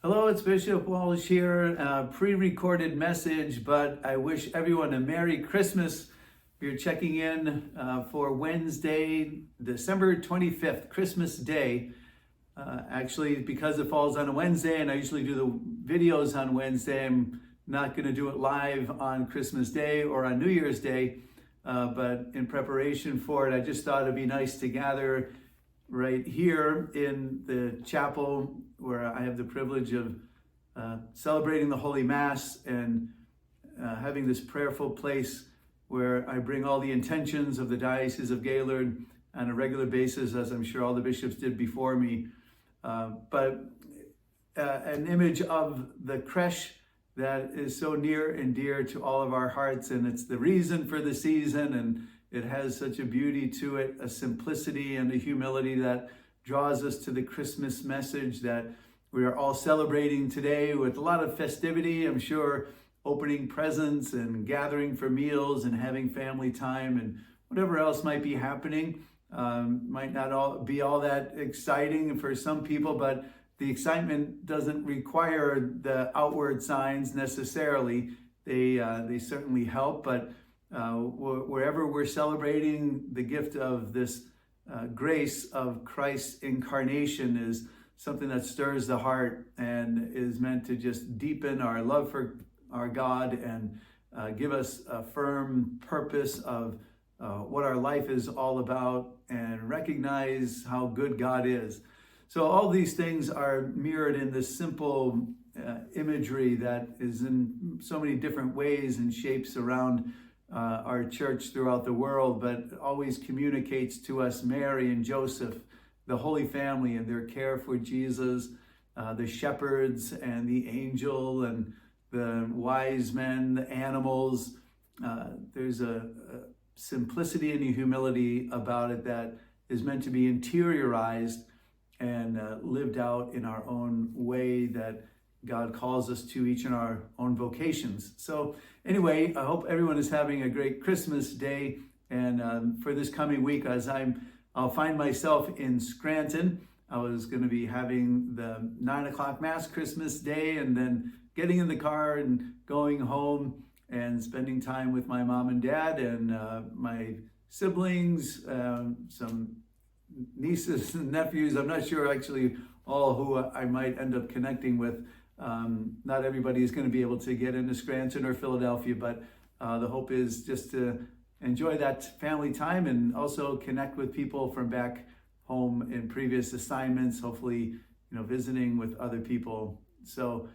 Hello, it's Bishop Walsh here. Pre-recorded message, but I wish everyone a Merry Christmas. We're checking in for Wednesday, December 25th, Christmas Day. Actually, because it falls on a Wednesday, and I usually do the videos on Wednesday, I'm not going to do it live on Christmas Day or on New Year's Day. But in preparation for it, I just thought it'd be nice to gather right here in the chapel where I have the privilege of celebrating the Holy Mass and having this prayerful place where I bring all the intentions of the Diocese of Gaylord on a regular basis, as I'm sure all the bishops did before me. But an image of the creche that is so near and dear to all of our hearts, and it's the reason for the season, and it has such a beauty to it, a simplicity and a humility that draws us to the Christmas message that we are all celebrating today with a lot of festivity. I'm sure opening presents and gathering for meals and having family time and whatever else might be happening. Might not be all that exciting for some people, but the excitement doesn't require the outward signs necessarily. They certainly help, but wherever we're celebrating the gift of this grace of Christ's incarnation is something that stirs the heart and is meant to just deepen our love for our God and give us a firm purpose of what our life is all about and recognize how good God is. So all these things are mirrored in this simple imagery that is in so many different ways and shapes around our church throughout the world, but always communicates to us Mary and Joseph, the Holy Family, and their care for Jesus, the shepherds and the angel and the wise men, the animals. There's a simplicity and a humility about it that is meant to be interiorized and lived out in our own way that God calls us to, each in our own vocations. So anyway, I hope everyone is having a great Christmas day. And for this coming week, as I'll find myself in Scranton. I was going to be having the 9 o'clock Mass Christmas Day and then getting in the car and going home and spending time with my mom and dad and my siblings, some nieces and nephews. I'm not sure actually all who I might end up connecting with. Not everybody is going to be able to get into Scranton or Philadelphia, but the hope is just to enjoy that family time and also connect with people from back home in previous assignments, hopefully, visiting with other people. So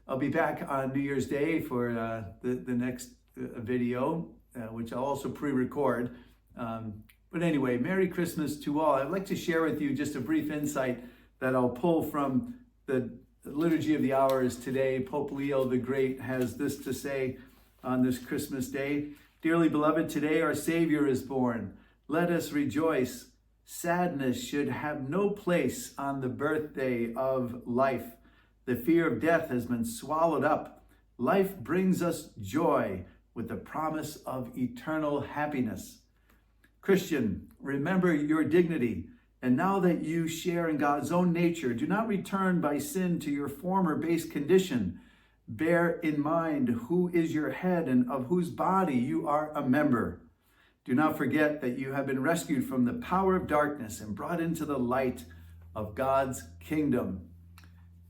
I'll be back on New Year's Day for the next video, which I'll also pre-record. But anyway, Merry Christmas to all. I'd like to share with you just a brief insight that I'll pull from the Liturgy of the Hours today. Pope Leo the Great has this to say on this Christmas Day. Dearly beloved, today our Savior is born. Let us rejoice. Sadness should have no place on the birthday of life. The fear of death has been swallowed up. Life brings us joy with the promise of eternal happiness. Christian, remember your dignity. And now that you share in God's own nature, do not return by sin to your former base condition. Bear in mind who is your head and of whose body you are a member. Do not forget that you have been rescued from the power of darkness and brought into the light of God's kingdom.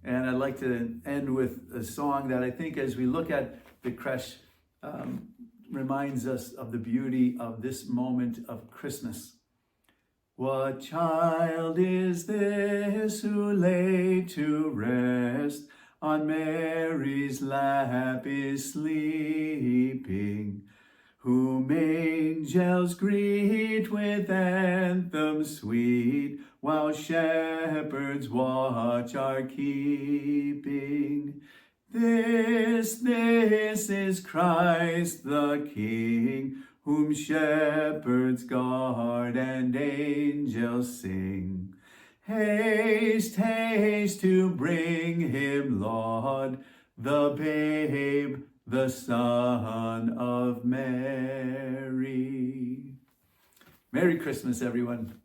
And I'd like to end with a song that I think, as we look at the creche, reminds us of the beauty of this moment of Christmas. What child is this who lay to rest on Mary's lap is sleeping, whom angels greet with anthems sweet, while shepherds watch are keeping? This is Christ the King, whom shepherds guard and angels sing. Haste, haste to bring him, Lord, the babe, the Son of Mary. Merry Christmas, everyone.